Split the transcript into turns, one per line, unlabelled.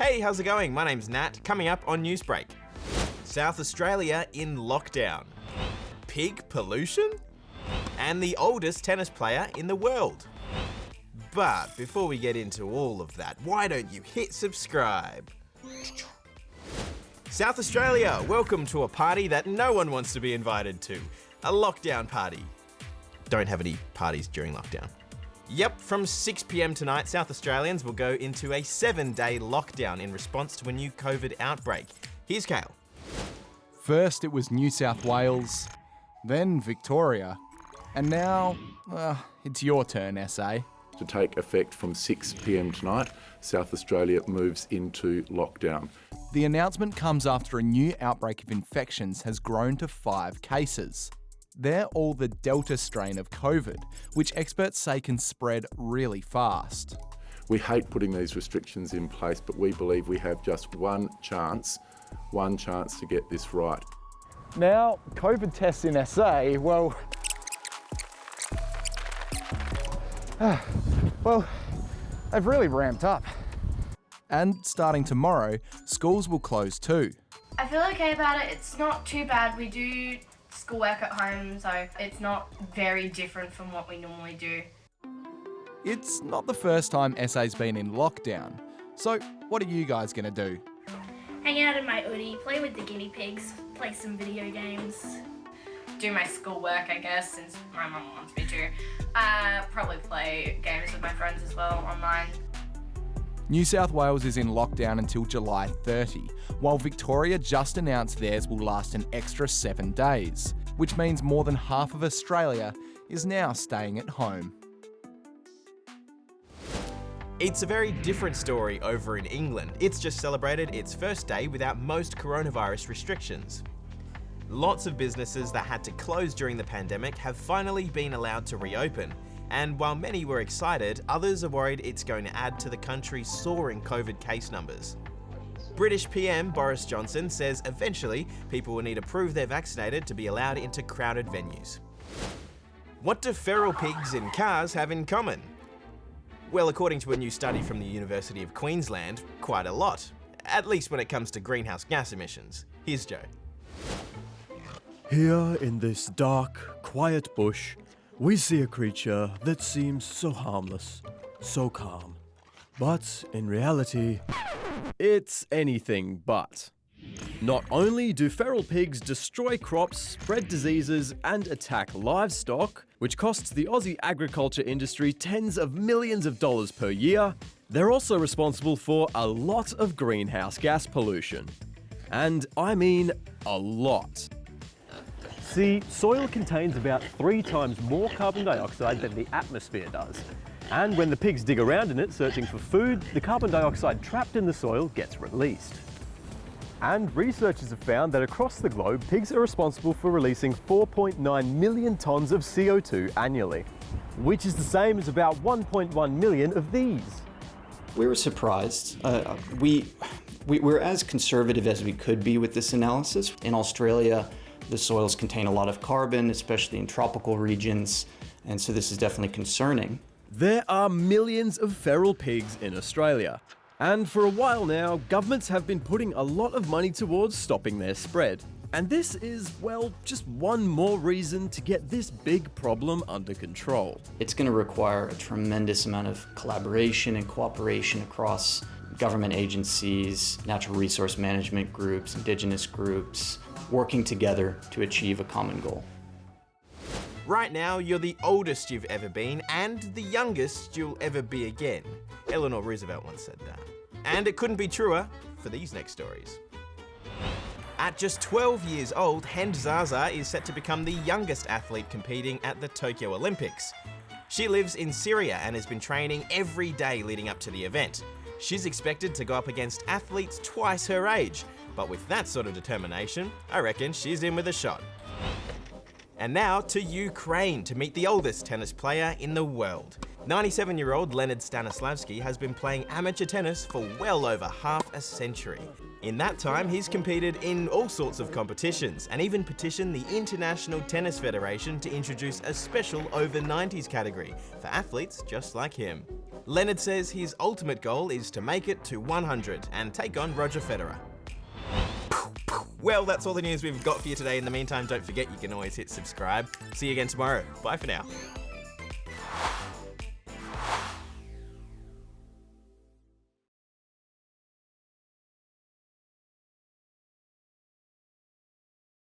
Hey, how's it going? My name's Nat. Coming up on Newsbreak. South Australia in lockdown. Pig pollution? And the oldest tennis player in the world. But before we get into all of that, why don't you hit subscribe? South Australia, welcome to a party that no one wants to be invited to. A lockdown party. Don't have any parties during lockdown. Yep, from 6 PM tonight, South Australians will go into a 7-day lockdown in response to a new COVID outbreak. Here's Kale.
First it was New South Wales, then Victoria, and now, it's your turn, SA.
To take effect from 6 PM tonight, South Australia moves into lockdown.
The announcement comes after a new outbreak of infections has grown to 5 cases. They're all the Delta strain of COVID, which experts say can spread really fast.
We hate putting these restrictions in place, but we believe we have just one chance to get this right.
Now, COVID tests in SA, they've really ramped up.
And starting tomorrow, schools will close too.
I feel okay about it. It's not too bad. We do schoolwork at home, so it's not very different from what we normally do.
It's not the first time SA's been in lockdown. So what are you guys going to do?
Hang out in my hoodie, play with the guinea pigs, play some video games. Do my schoolwork, I guess, since my mum wants me to. Probably play games with my friends as well online.
New South Wales is in lockdown until July 30, while Victoria just announced theirs will last an extra 7 days, which means more than half of Australia is now staying at home.
It's a very different story over in England. It's just celebrated its first day without most coronavirus restrictions. Lots of businesses that had to close during the pandemic have finally been allowed to reopen. And while many were excited, others are worried it's going to add to the country's soaring COVID case numbers. British PM Boris Johnson says eventually people will need to prove they're vaccinated to be allowed into crowded venues. What do feral pigs and cars have in common? Well, according to a new study from the University of Queensland, quite a lot. At least when it comes to greenhouse gas emissions. Here's Joe.
Here in this dark, quiet bush, we see a creature that seems so harmless, so calm. But in reality, it's anything but. Not only do feral pigs destroy crops, spread diseases, and attack livestock, which costs the Aussie agriculture industry tens of millions of dollars per year, they're also responsible for a lot of greenhouse gas pollution. And I mean a lot.
See, soil contains about 3 times more carbon dioxide than the atmosphere does. And when the pigs dig around in it searching for food, the carbon dioxide trapped in the soil gets released. And researchers have found that across the globe, pigs are responsible for releasing 4.9 million tonnes of CO2 annually, which is the same as about 1.1 million of these.
We were surprised. We're as conservative as we could be with this analysis. In Australia, the soils contain a lot of carbon, especially in tropical regions, and so this is definitely concerning.
There are millions of feral pigs in Australia. And for a while now, governments have been putting a lot of money towards stopping their spread. And this is, well, just one more reason to get this big problem under control.
It's going to require a tremendous amount of collaboration and cooperation across government agencies, natural resource management groups, indigenous groups, working together to achieve a common goal.
Right now, you're the oldest you've ever been and the youngest you'll ever be again. Eleanor Roosevelt once said that. And it couldn't be truer for these next stories. At just 12 years old, Hend Zaza is set to become the youngest athlete competing at the Tokyo Olympics. She lives in Syria and has been training every day leading up to the event. She's expected to go up against athletes twice her age, but with that sort of determination, I reckon she's in with a shot. And now to Ukraine to meet the oldest tennis player in the world. 97-year-old Leonid Stanislavski has been playing amateur tennis for well over half a century. In that time, he's competed in all sorts of competitions and even petitioned the International Tennis Federation to introduce a special over-90s category for athletes just like him. Leonard says his ultimate goal is to make it to 100 and take on Roger Federer. Well, that's all the news we've got for you today. In the meantime, don't forget you can always hit subscribe. See you again tomorrow. Bye for now.